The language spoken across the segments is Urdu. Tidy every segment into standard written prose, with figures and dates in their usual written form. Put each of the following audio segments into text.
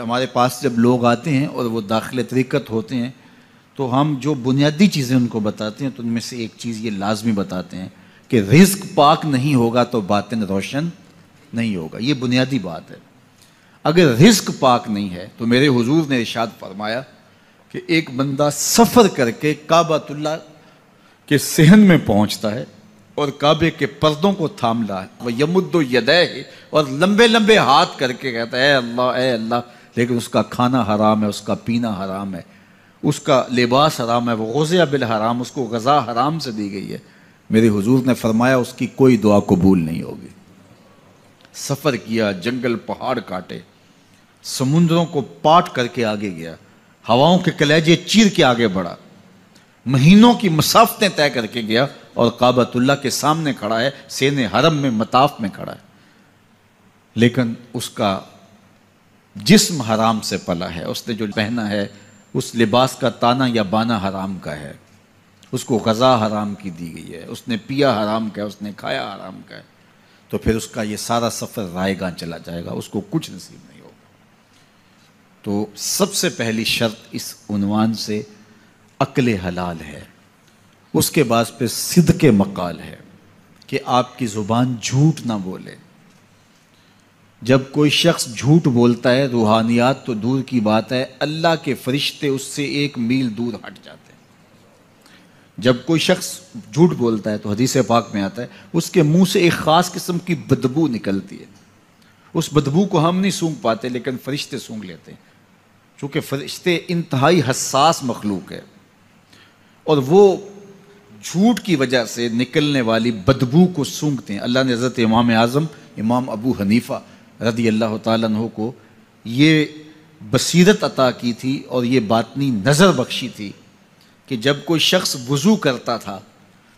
ہمارے پاس جب لوگ آتے ہیں اور وہ داخل طریقت ہوتے ہیں تو ہم جو بنیادی چیزیں ان کو بتاتے ہیں تو ان میں سے ایک چیز یہ لازمی بتاتے ہیں کہ رزق پاک نہیں ہوگا تو باطن روشن نہیں ہوگا. یہ بنیادی بات ہے. اگر رزق پاک نہیں ہے تو میرے حضور نے ارشاد فرمایا کہ ایک بندہ سفر کر کے کعبۃ اللہ کے صحن میں پہنچتا ہے اور کعبے کے پردوں کو تھام لا ہے وہ یمد یدیہ اور لمبے لمبے ہاتھ کر کے کہتا ہے اے اللہ, لیکن اس کا کھانا حرام ہے, اس کا پینا حرام ہے, اس کا لباس حرام ہے, وہ غزیہ بالحرام, اس کو غذا حرام سے دی گئی ہے. میرے حضور نے فرمایا اس کی کوئی دعا قبول نہیں ہوگی. سفر کیا, جنگل پہاڑ کاٹے, سمندروں کو پاٹ کر کے آگے گیا, ہواؤں کے کلیجے چیر کے آگے بڑھا, مہینوں کی مسافتیں طے کر کے گیا اور کعبۃ اللہ کے سامنے کھڑا ہے, سین حرم میں مطاف میں کھڑا ہے, لیکن اس کا جسم حرام سے پلا ہے. اس نے جو پہنا ہے اس لباس کا تانا یا بانا حرام کا ہے, اس کو غذا حرام کی دی گئی ہے, اس نے پیا حرام کا ہے, اس نے کھایا حرام کا ہے, تو پھر اس کا یہ سارا سفر رائے گاں چلا جائے گا, اس کو کچھ نصیب نہیں ہوگا. تو سب سے پہلی شرط اس عنوان سے عقل حلال ہے. اس کے بعد پھر صدق مقال ہے کہ آپ کی زبان جھوٹ نہ بولے. جب کوئی شخص جھوٹ بولتا ہے, روحانیات تو دور کی بات ہے, اللہ کے فرشتے اس سے 1 میل دور ہٹ جاتے ہیں. جب کوئی شخص جھوٹ بولتا ہے تو حدیث پاک میں آتا ہے اس کے منہ سے ایک خاص قسم کی بدبو نکلتی ہے. اس بدبو کو ہم نہیں سونگھ پاتے لیکن فرشتے سونگھ لیتے ہیں, چونکہ فرشتے انتہائی حساس مخلوق ہے, اور وہ جھوٹ کی وجہ سے نکلنے والی بدبو کو سونگھتے ہیں. اللہ نے حضرت امام اعظم امام ابو حنیفہ رضی اللہ تعالیٰ عنہ کو یہ بصیرت عطا کی تھی اور یہ باطنی نظر بخشی تھی کہ جب کوئی شخص وضو کرتا تھا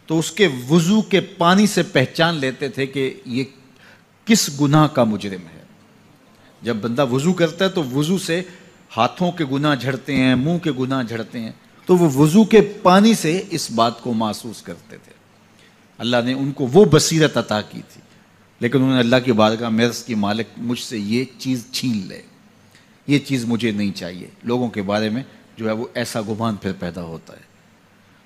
تو اس کے وضو کے پانی سے پہچان لیتے تھے کہ یہ کس گناہ کا مجرم ہے. جب بندہ وضو کرتا ہے تو وضو سے ہاتھوں کے گناہ جھڑتے ہیں, منہ کے گناہ جھڑتے ہیں, تو وہ وضو کے پانی سے اس بات کو محسوس کرتے تھے. اللہ نے ان کو وہ بصیرت عطا کی تھی, لیکن انہوں نے اللہ کی بارگاہ میں عرض کی مالک مجھ سے یہ چیز چھین لے, یہ چیز مجھے نہیں چاہیے. لوگوں کے بارے میں جو ہے وہ ایسا گمان پھر پیدا ہوتا ہے.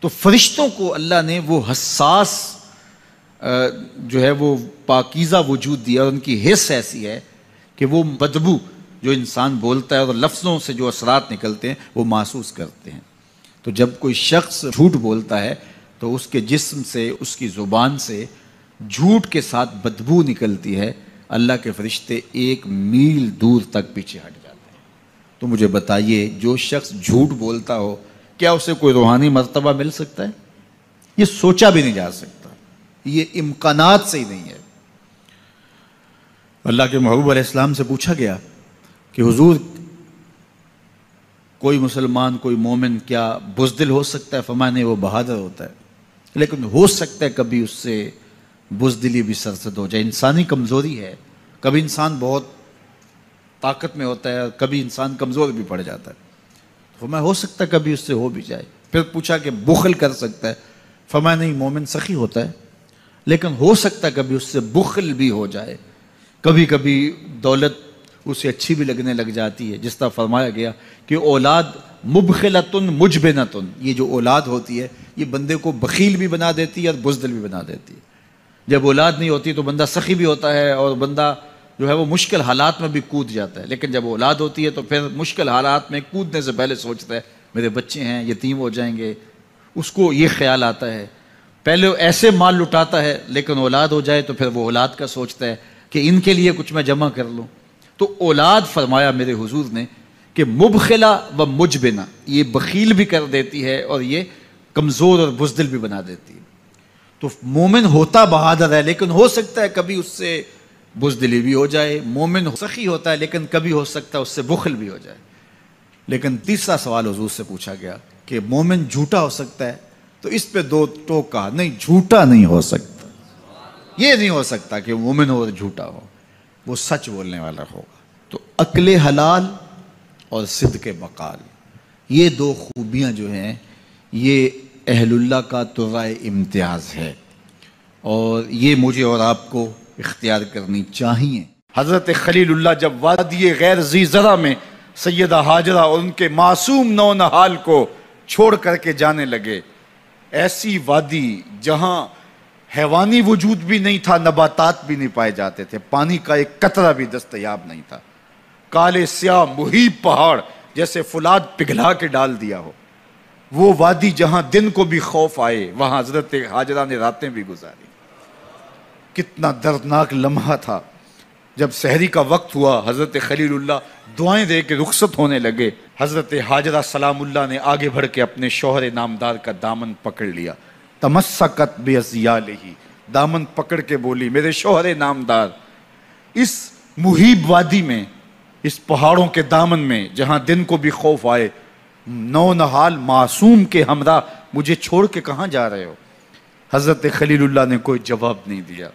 تو فرشتوں کو اللہ نے وہ حساس جو ہے وہ پاکیزہ وجود دیا, اور ان کی حس ایسی ہے کہ وہ بدبو جو انسان بولتا ہے اور لفظوں سے جو اثرات نکلتے ہیں وہ محسوس کرتے ہیں. تو جب کوئی شخص جھوٹ بولتا ہے تو اس کے جسم سے, اس کی زبان سے جھوٹ کے ساتھ بدبو نکلتی ہے. اللہ کے فرشتے 1 میل دور تک پیچھے ہٹ جاتے ہیں. تو مجھے بتائیے, جو شخص جھوٹ بولتا ہو کیا اسے کوئی روحانی مرتبہ مل سکتا ہے؟ یہ سوچا بھی نہیں جا سکتا, یہ امکانات سے ہی نہیں ہے. اللہ کے محبوب علیہ السلام سے پوچھا گیا کہ حضور کوئی مسلمان, کوئی مومن کیا بزدل ہو سکتا ہے؟ فرمایا نہیں, وہ بہادر ہوتا ہے, لیکن ہو سکتا ہے کبھی اس سے بزدلی بھی سرزد ہو جائے. انسانی کمزوری ہے, کبھی انسان بہت طاقت میں ہوتا ہے اور کبھی انسان کمزور بھی پڑ جاتا ہے. فرمایا ہو سکتا ہے کبھی اس سے ہو بھی جائے. پھر پوچھا کہ بخل کر سکتا ہے؟ فرمایا نہیں, مومن سخی ہوتا ہے لیکن ہو سکتا ہے کبھی اس سے بخل بھی ہو جائے. کبھی کبھی دولت اسے اچھی بھی لگنے لگ جاتی ہے, جس طرح فرمایا گیا کہ اولاد مبخلتن مجبنتن, یہ جو اولاد ہوتی ہے یہ بندے کو بخیل بھی بنا دیتی ہے اور بزدل بھی بنا دیتی ہے. جب اولاد نہیں ہوتی تو بندہ سخی بھی ہوتا ہے اور بندہ جو ہے وہ مشکل حالات میں بھی کود جاتا ہے, لیکن جب اولاد ہوتی ہے تو پھر مشکل حالات میں کودنے سے پہلے سوچتا ہے میرے بچے ہیں یتیم ہو جائیں گے. اس کو یہ خیال آتا ہے, پہلے ایسے مال لٹاتا ہے لیکن اولاد ہو جائے تو پھر وہ اولاد کا سوچتا ہے کہ ان کے لیے کچھ میں جمع کر لوں. تو اولاد فرمایا میرے حضور نے کہ مبخلہ و مجبنہ, یہ بخیل بھی کر دیتی ہے اور یہ کمزور اور بزدل بھی بنا دیتی ہے. تو مومن ہوتا بہادر ہے لیکن ہو سکتا ہے کبھی اس سے بزدلی بھی ہو جائے. مومن سخی ہوتا ہے لیکن کبھی ہو سکتا ہے اس سے بخل بھی ہو جائے. لیکن تیسرا سوال حضور سے پوچھا گیا کہ مومن جھوٹا ہو سکتا ہے؟ تو اس پہ 2 ٹوک کہا, نہیں جھوٹا نہیں ہو سکتا. یہ نہیں ہو سکتا کہ مومن ہو اور جھوٹا ہو, وہ سچ بولنے والا ہوگا. تو عقل حلال اور صدق مقال, یہ 2 خوبیاں جو ہیں یہ اہل اللہ کا ترائے امتیاز ہے, اور یہ مجھے اور آپ کو اختیار کرنی چاہیے. حضرت خلیل اللہ جب وادی غیر ذی زرع میں سیدہ ہاجرہ اور ان کے معصوم نونہال کو چھوڑ کر کے جانے لگے. ایسی وادی جہاں حیوانی وجود بھی نہیں تھا، نباتات بھی نہیں پائے جاتے تھے، پانی کا ایک قطرہ بھی دستیاب نہیں تھا. کالے سیاہ محیط پہاڑ جیسے فولاد پگھلا کے ڈال دیا ہو. وہ وادی جہاں دن کو بھی خوف آئے، وہاں حضرت ہاجرہ نے راتیں بھی گزاری. کتنا دردناک لمحہ تھا. جب سحری کا وقت ہوا، حضرت خلیل اللہ دعائیں دے کے رخصت ہونے لگے. حضرت ہاجرہ سلام اللہ نے آگے بڑھ کے اپنے شوہر نامدار کا دامن پکڑ لیا. تمسکت بِأَزْيَالِهِ، دامن پکڑ کے بولی میرے شوہر نامدار، اس محیب وادی میں، اس پہاڑوں کے دامن میں جہاں دن کو بھی خوف آئے، نونہال معصوم کے ہمراہ مجھے چھوڑ کے کہاں جا رہے ہو؟ حضرت خلیل اللہ نے کوئی جواب نہیں دیا.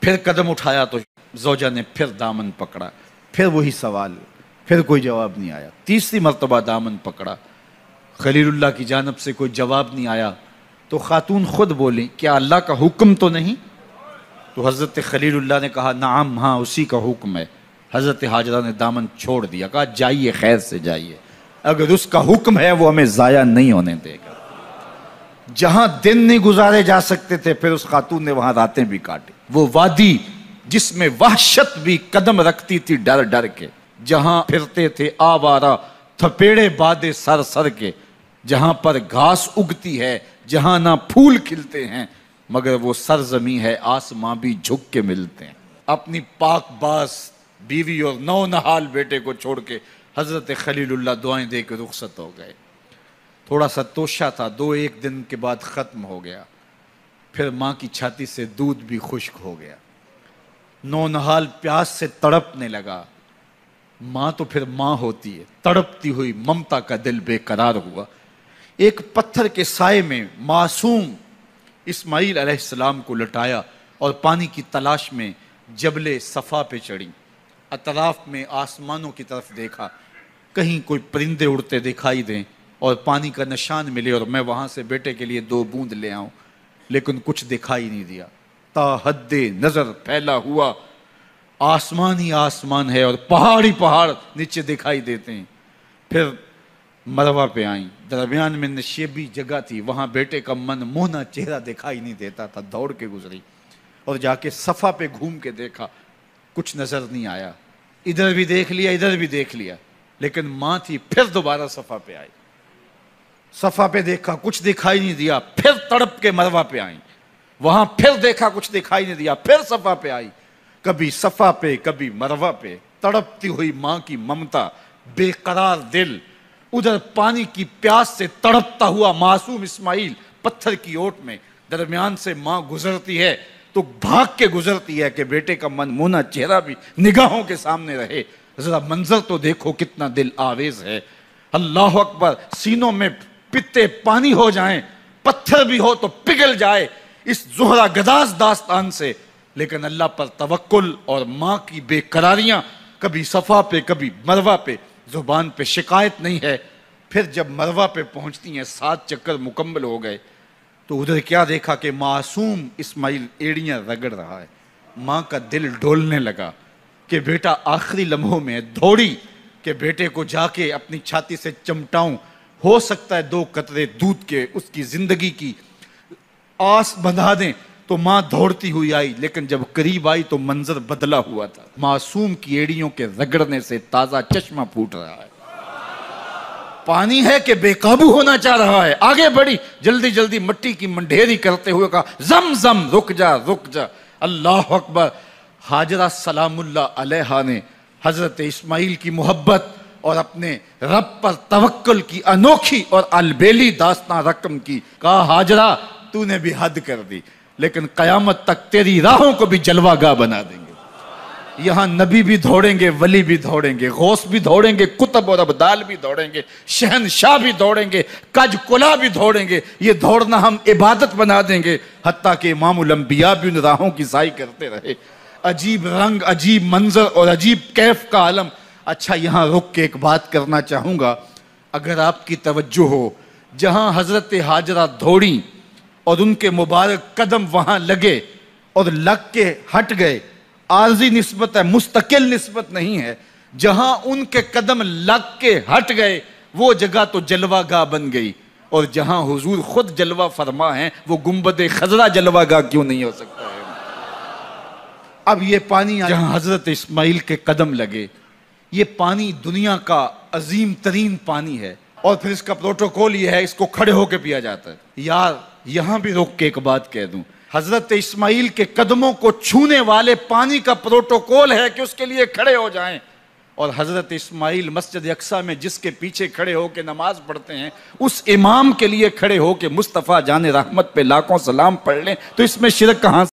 پھر قدم اٹھایا تو زوجہ نے پھر دامن پکڑا، پھر وہی سوال، پھر کوئی جواب نہیں آیا. تیسری مرتبہ دامن پکڑا، خلیل اللہ کی جانب سے کوئی جواب نہیں آیا. تو خاتون خود بولی کیا اللہ کا حکم تو نہیں؟ تو حضرت خلیل اللہ نے کہا نعم، ہاں اسی کا حکم ہے. حضرت ہاجرہ نے دامن چھوڑ دیا، کہا جائیے، خیر سے جائیے، اگر اس کا حکم ہے وہ ہمیں ضائع نہیں ہونے دے گا. جہاں دن نہیں گزارے جا سکتے تھے پھر اس خاتون نے وہاں راتیں بھی کاٹی. وہ وادی جس میں وحشت بھی قدم رکھتی تھی ڈر ڈر کے، جہاں پھرتے تھے آوارہ تھپیڑے بادے سر سر کے، جہاں پر گھاس اگتی ہے، جہاں نہ پھول کھلتے ہیں، مگر وہ سرزمین ہے آسماں بھی جھک کے ملتے ہیں. اپنی پاک باز بیوی اور نونہال بیٹے کو چھوڑ کے حضرت خلیل اللہ دعائیں دے کے رخصت ہو گئے. تھوڑا سا توشہ تھا، 2-1 دن کے بعد ختم ہو گیا. پھر ماں کی چھاتی سے دودھ بھی خشک ہو گیا. نونہال پیاس سے تڑپنے لگا. ماں تو پھر ماں ہوتی ہے، تڑپتی ہوئی ممتا کا دل بے قرار ہوا. ایک پتھر کے سائے میں معصوم اسماعیل علیہ السلام کو لٹایا اور پانی کی تلاش میں جبل صفا پہ چڑھی. اطراف میں آسمانوں کی طرف دیکھا، کہیں کوئی پرندے اڑتے دکھائی دیں اور پانی کا نشان ملے اور میں وہاں سے بیٹے کے لیے 2 بوند لے آؤں، لیکن کچھ دکھائی نہیں دیا. تا حد نظر پھیلا ہوا آسمان ہی آسمان ہے اور پہاڑ ہی پہاڑ نیچے دکھائی دیتے ہیں. پھر مروہ پہ آئیں، درمیان میں نشیبی جگہ تھی، وہاں بیٹے کا من مونا چہرہ دکھائی نہیں دیتا تھا. دوڑ کے گزری اور جا کے صفا پہ گھوم کے دیکھا، کچھ نظر نہیں آیا. ادھر بھی دیکھ لیا، ادھر بھی دیکھ لیا، لیکن ماں تھی. پھر دوبارہ صفا پہ آئی، صفا پہ دیکھا، کچھ دکھائی نہیں دیا. پھر تڑپ کے مروہ پہ آئیں، وہاں پھر دیکھا، کچھ دکھائی نہیں دیا. پھر صفا پہ آئی، کبھی صفا پہ کبھی مروہ پہ. تڑپتی ہوئی ماں کی ممتا، بے قرار دل. ادھر پانی کی پیاس سے تڑپتا ہوا معصوم اسماعیل پتھر کی اوٹ میں. درمیان سے ماں گزرتی ہے تو بھاگ کے گزرتی ہے کہ بیٹے کا من مونا چہرہ بھی نگاہوں کے سامنے رہے. ذرا منظر تو دیکھو کتنا دل آویز ہے. اللہ اکبر، سینوں میں پتے پانی ہو جائیں، پتھر بھی ہو تو پگھل جائے اس زہرہ گداز داستان سے. لیکن اللہ پر توکل اور ماں کی بے قراریاں، کبھی صفا پہ کبھی مروہ پہ، زبان پہ شکایت نہیں ہے. پھر جب مروہ پہ پہنچتی ہیں، 7 چکر مکمل ہو گئے، تو ادھر کیا دیکھا کہ معصوم اسماعیل ایڑیاں رگڑ رہا ہے. ماں کا دل ڈولنے لگا کہ بیٹا آخری لمحوں میں. دوڑی کہ بیٹے کو جا کے اپنی چھاتی سے چمٹاؤں، ہو سکتا ہے 2 قطرے دودھ کے اس کی زندگی کی آس بندھا دیں. تو ماں دوڑتی ہوئی آئی، لیکن جب قریب آئی تو منظر بدلا ہوا تھا. معصوم کی ایڑیوں کے رگڑنے سے تازہ چشمہ پھوٹ رہا ہے. پانی ہے کہ بے قابو ہونا چاہ رہا ہے. آگے بڑھی، جلدی جلدی مٹی کی منڈھیری کرتے ہوئے کہا زم زم، رک جا رک جا. اللہ اکبر. ہاجرہ سلام اللہ علیہا نے حضرت اسماعیل کی محبت اور اپنے رب پر توکل کی انوکھی اور البیلی داستان رقم کی. کہا ہاجرہ تو نے بھی حد کر دی، لیکن قیامت تک تیری راہوں کو بھی جلوہ گاہ بنا دیں گے. یہاں نبی بھی دوڑیں گے، ولی بھی دوڑیں گے، غوث بھی دوڑیں گے، کتب اور ابدال بھی دوڑیں گے، شہنشاہ بھی دوڑیں گے، کج کلا بھی دوڑیں گے. یہ دوڑنا ہم عبادت بنا دیں گے. حتیٰ کہ امام الانبیاء بھی ان راہوں کی سائی کرتے رہے. عجیب رنگ، عجیب منظر اور عجیب کیف کا عالم. اچھا، یہاں رک کے ایک بات کرنا چاہوں گا. اگر آپ کی توجہ ہو، جہاں حضرت ہاجرہ دوڑیں اور ان کے مبارک قدم وہاں لگے اور لگ کے ہٹ گئے، عارضی نسبت ہے، مستقل نسبت نہیں ہے. جہاں ان کے قدم لگ کے ہٹ گئے وہ جگہ تو جلوہ گاہ بن گئی، اور جہاں حضور خود جلوہ فرما ہیں وہ گنبد خضرا جلوہ گاہ کیوں نہیں ہو سکتا ہے؟ اب یہ پانی جہاں حضرت اسماعیل کے قدم لگے، یہ پانی دنیا کا عظیم ترین پانی ہے، اور پھر اس کا پروٹوکول یہ ہے، اس کو کھڑے ہو کے پیا جاتا ہے۔ یار یہاں بھی روک کے ایک بات کہہ دوں، حضرت اسماعیل کے قدموں کو چھونے والے پانی کا پروٹوکول ہے کہ اس کے لیے کھڑے ہو جائیں، اور حضرت اسماعیل مسجد اقصیٰ میں جس کے پیچھے کھڑے ہو کے نماز پڑھتے ہیں اس امام کے لیے کھڑے ہو کے مصطفیٰ جان رحمت پہ لاکھوں سلام پڑھ لیں، تو اس میں شرک کہاں سے؟